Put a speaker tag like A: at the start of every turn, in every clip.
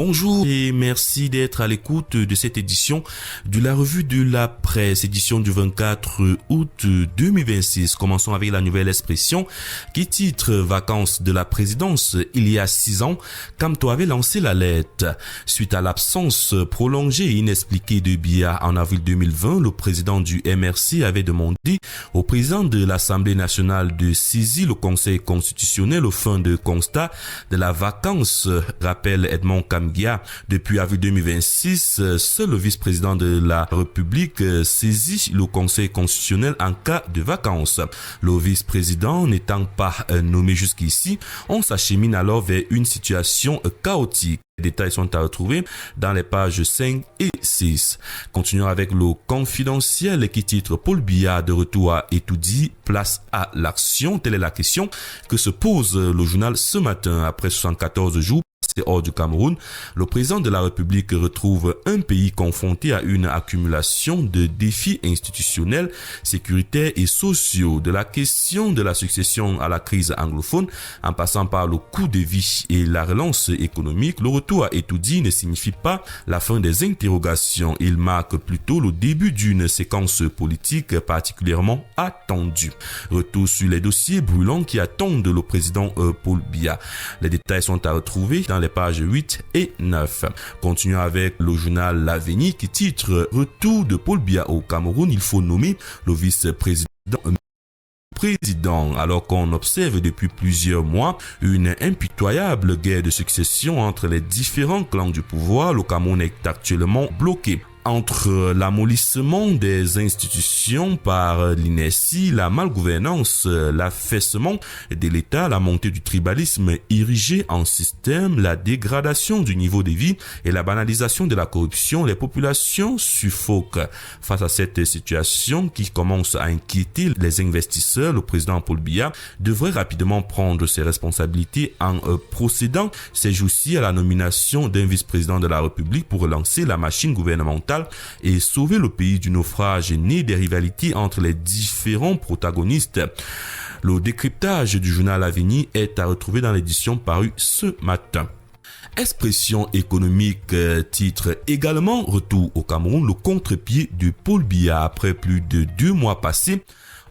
A: Bonjour et merci d'être à l'écoute de cette édition de la revue de la presse, édition du 24 août 2026. Commençons avec la nouvelle expression qui titre « Vacances de la présidence ». Il y a 6 ans, Kamto avait lancé l'alerte. Suite à l'absence prolongée et inexpliquée de Biya en avril 2020, le président du MRC avait demandé au président de l'Assemblée nationale de saisir le Conseil constitutionnel au fin de constat de la vacance, rappelle Edmond Kamgia. Depuis avril 2026, seul le vice-président de la République saisit le Conseil constitutionnel en cas de vacance. Le vice-président n'étant pas nommé jusqu'ici, on s'achemine alors vers une situation chaotique. Les détails sont à retrouver dans les pages 5 et 6. Continuons avec le confidentiel qui titre Paul Biya de retour à Etoudi, place à l'action. Telle est la question que se pose le journal ce matin. Après 74 jours hors du Cameroun, le président de la République retrouve un pays confronté à une accumulation de défis institutionnels, sécuritaires et sociaux, de la question de la succession à la crise anglophone, en passant par le coût de vie et la relance économique. Le retour à Etoudi ne signifie pas la fin des interrogations, il marque plutôt le début d'une séquence politique particulièrement attendue. Retour sur les dossiers brûlants qui attendent le président Paul Biya. Les détails sont à retrouver dans les pages 8 et 9. Continuons avec le journal L'Avenir qui titre « Retour de Paul Biya au Cameroun, il faut nommer le vice-président ». Alors qu'on observe depuis plusieurs mois une impitoyable guerre de succession entre les différents clans du pouvoir, le Cameroun est actuellement bloqué entre l'amollissement des institutions par l'inertie, la malgouvernance, l'affaissement de l'État, la montée du tribalisme érigé en système, la dégradation du niveau de vie et la banalisation de la corruption. Les populations suffoquent. Face à cette situation qui commence à inquiéter les investisseurs, le président Paul Biya devrait rapidement prendre ses responsabilités en procédant ces jours-ci à la nomination d'un vice-président de la République pour relancer la machine gouvernementale et sauver le pays du naufrage né des rivalités entre les différents protagonistes. Le décryptage du journal L'Avenir est à retrouver dans l'édition parue ce matin. Expression économique titre également Retour au Cameroun, le contre-pied de Paul Biya après plus de 2 mois passés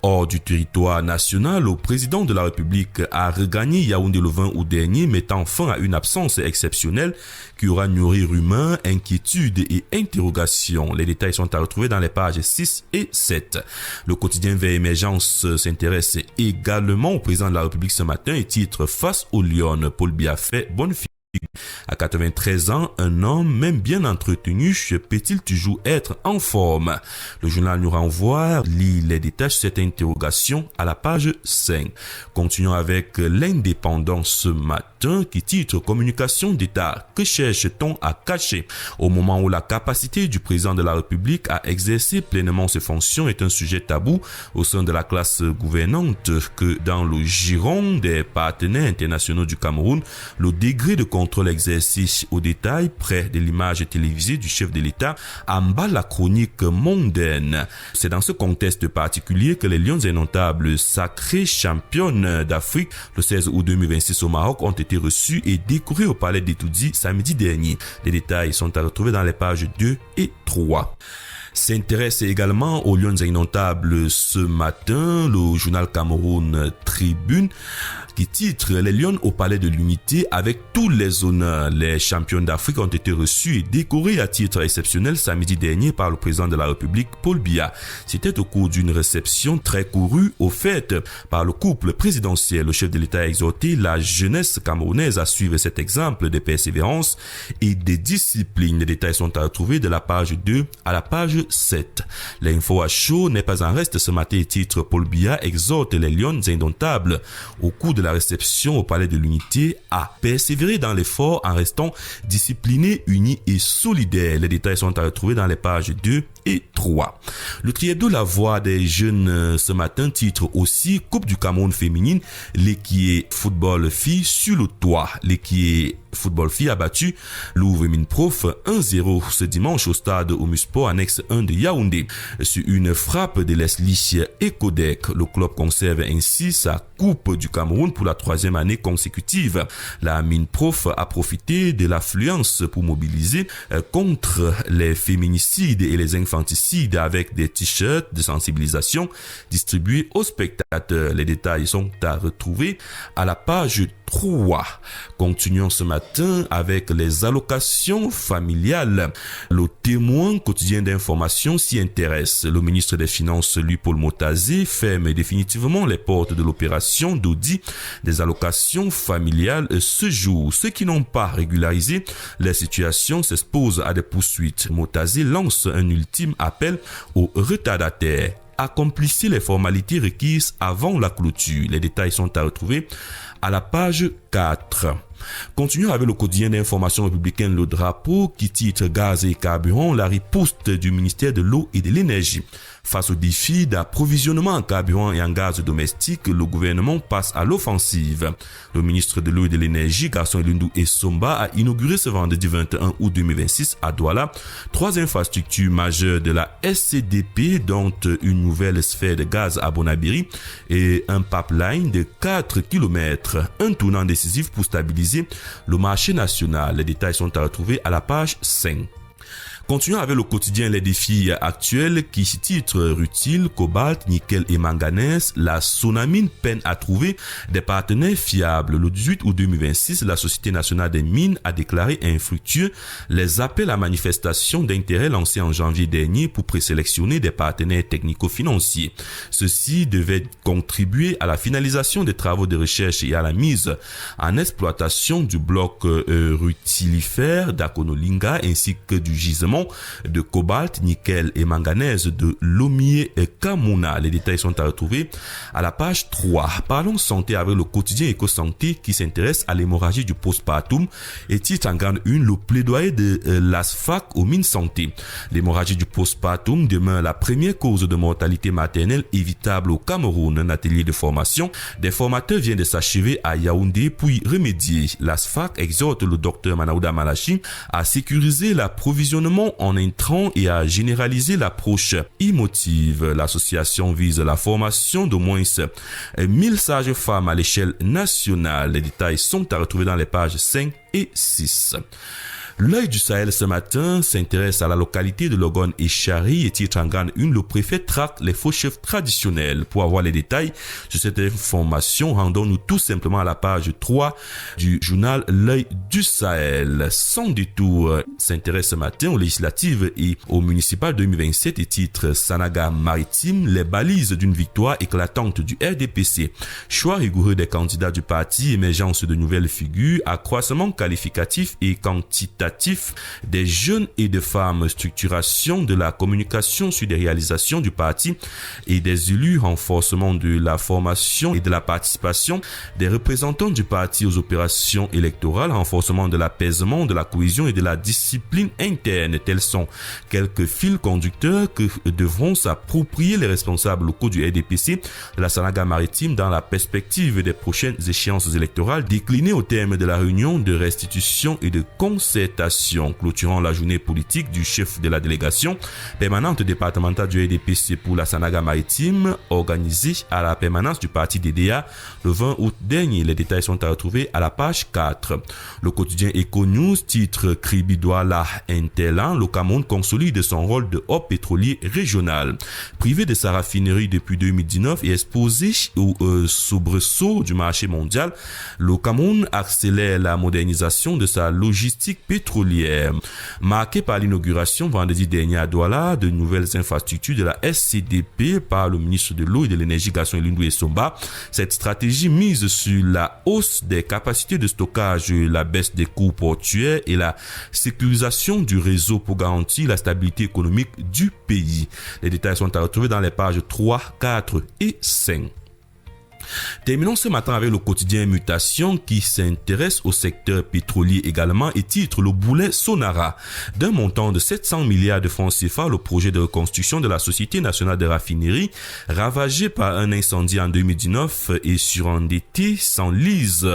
A: hors du territoire national. Le président de la République a regagné Yaoundé le 20 août dernier, mettant fin à une absence exceptionnelle qui aura nourri rumeurs, inquiétudes et interrogations. Les détails sont à retrouver dans les pages 6 et 7. Le quotidien Vers Émergence s'intéresse également au président de la République ce matin et titre Face aux lions, Paul Biya fait bonne figure. À 93 ans, un homme même bien entretenu peut-il toujours être en forme? Le journal nous renvoie, lit les détails sur cette interrogation à la page 5. Continuons avec l'Indépendant ce matin qui titre Communication d'État. Que cherche-t-on à cacher? Au moment où la capacité du président de la République à exercer pleinement ses fonctions est un sujet tabou au sein de la classe gouvernante, que dans le giron des partenaires internationaux du Cameroun, le degré de contrôle exercé au détail près de l'image télévisée du chef de l'État emballe la chronique mondaine. C'est dans ce contexte particulier que les Lions indomptables, sacrées championnes d'Afrique le 16 août 2026 au Maroc, ont été reçus et décorés au palais d'Etoudi samedi dernier. Les détails sont à retrouver dans les pages 2 et 3. S'intéresse également aux Lions indomptables ce matin, le journal Cameroun Tribune qui titre Les Lions au palais de l'unité avec tous les honneurs. Les champions d'Afrique ont été reçus et décorés à titre exceptionnel samedi dernier par le président de la République Paul Biya. C'était au cours d'une réception très courue offerte par le couple présidentiel. Le chef de l'État a exhorté la jeunesse camerounaise à suivre cet exemple de persévérance et de discipline. Les détails sont à retrouver de la page 2 à la page 7. L'info à chaud n'est pas en reste ce matin, titre Paul Biya exhorte les Lions indomptables au cours de la réception au palais de l'unité à persévérer dans l'effort en restant disciplinés, unis et solidaires. Les détails sont à retrouver dans les pages 2 et et 3. Le triebdo La Voix des jeunes ce matin titre aussi Coupe du Cameroun féminine, l'équipe football filles sur le toit. L'équipe football filles a battu l'Ouvremine-Prof 1-0 ce dimanche au stade Omusport annexe 1 de Yaoundé. Sur une frappe de Leslie Ekodek, le club conserve ainsi sa Coupe du Cameroun pour la 3e année consécutive. La Mine-Prof a profité de l'affluence pour mobiliser contre les féminicides et les infanticides avec des t-shirts de sensibilisation distribués aux spectateurs. Les détails sont à retrouver à la page 3. Continuons ce matin avec les allocations familiales. Le Témoin quotidien d'information s'y intéresse. Le ministre des Finances, lui Paul Motazé, ferme définitivement les portes de l'opération d'audit des allocations familiales ce jour. Ceux qui n'ont pas régularisé les situations s'exposent à des poursuites. Motazé lance un ultime appel aux retardataires. Accomplissez les formalités requises avant la clôture. Les détails sont à retrouver à la page 4. Continuons avec le quotidien d'information républicaine Le Drapeau qui titre Gaz et carburant, la riposte du ministère de l'eau et de l'énergie. Face au défi d'approvisionnement en carburant et en gaz domestique, le gouvernement passe à l'offensive. Le ministre de l'eau et de l'énergie, Gaston Elundou Essomba, a inauguré ce vendredi 21 août 2026 à Douala 3 infrastructures majeures de la SCDP, dont une nouvelle sphère de gaz à Bonabiri et un pipeline de 4 km, un tournant décisif pour stabiliser le marché national. Les détails sont à retrouver à la page 5. Continuons avec le quotidien Les Défis actuels qui titre Rutile, cobalt, nickel et manganèse. La Sonamine peine à trouver des partenaires fiables. Le 18 août 2026, la Société nationale des mines a déclaré infructueux les appels à manifestation d'intérêt lancés en janvier dernier pour présélectionner des partenaires technico-financiers. Ceux-ci devaient contribuer à la finalisation des travaux de recherche et à la mise en exploitation du bloc rutilifère d'Akonolinga ainsi que du gisement de cobalt, nickel et manganèse de Lomier et Kamuna. Les détails sont à retrouver à la page 3. Parlons santé avec le quotidien Éco-Santé qui s'intéresse à l'hémorragie du postpartum et titre en grande une le plaidoyer de l'ASFAC aux mines santé. L'hémorragie du postpartum demeure la première cause de mortalité maternelle évitable au Cameroun. Un atelier de formation des formateurs vient de s'achever à Yaoundé pour y remédier. L'ASFAC exhorte le docteur Manaouda Malachi à sécuriser l'approvisionnement en intrants et à généraliser l'approche emotive. L'association vise la formation d'au moins 1000 sages-femmes à l'échelle nationale. Les détails sont à retrouver dans les pages 5 et 6. L'œil du Sahel ce matin s'intéresse à la localité de Logon et Chari et titre en grande une, le préfet traque les faux chefs traditionnels. Pour avoir les détails sur cette information, rendons-nous tout simplement à la page 3 du journal L'œil du Sahel. Sans détour, s'intéresse ce matin aux législatives et aux municipales 2027 et titre Sanaga Maritime, les balises d'une victoire éclatante du RDPC. Choix rigoureux des candidats du parti, émergence de nouvelles figures, accroissement qualificatif et quantitatif des jeunes et des femmes, structuration de la communication sur des réalisations du parti et des élus, renforcement de la formation et de la participation des représentants du parti aux opérations électorales, renforcement de l'apaisement, de la cohésion et de la discipline interne. Tels sont quelques fils conducteurs que devront s'approprier les responsables locaux du RDPC de la Sanaga Maritime dans la perspective des prochaines échéances électorales déclinées au terme de la réunion de restitution et de concertation. Clôturant la journée politique du chef de la délégation permanente départementale du RDPC pour la Sanaga Maritime organisée à la permanence du parti DDA le 20 août dernier. Les détails sont à retrouver à la page 4. Le quotidien Eco News titre Kribi Douala Intellan, le Cameroun consolide son rôle de hub pétrolier régional. Privé de sa raffinerie depuis 2019 et exposé au soubresaut du marché mondial, le Cameroun accélère la modernisation de sa logistique pétrolière, marquée par l'inauguration vendredi dernier à Douala de nouvelles infrastructures de la SCDP par le ministre de l'eau et de l'énergie Gaston Elundou Essomba. Cette stratégie mise sur la hausse des capacités de stockage, la baisse des coûts portuaires et la sécurisation du réseau pour garantir la stabilité économique du pays. Les détails sont à retrouver dans les pages 3, 4 et 5. Terminons ce matin avec le quotidien Mutation qui s'intéresse au secteur pétrolier également et titre le boulet Sonara. D'un montant de 700 milliards de francs CFA, le projet de reconstruction de la Société nationale de raffinerie, ravagé par un incendie en 2019 et surendetté, s'enlise,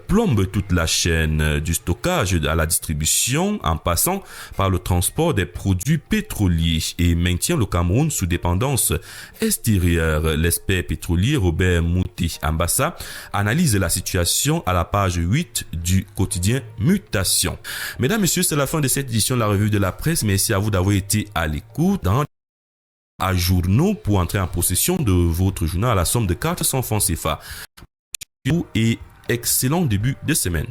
A: plombe toute la chaîne du stockage à la distribution en passant par le transport des produits pétroliers et maintient le Cameroun sous dépendance extérieure. L'expert pétrolier Robert Mouti Ambassa analyse la situation à la page 8 du quotidien Mutation. Mesdames, Messieurs, c'est la fin de cette édition de la revue de la presse. Merci à vous d'avoir été à l'écoute. À journaux pour entrer en possession de votre journal à la somme de 400 francs CFA. Et excellent début de semaine.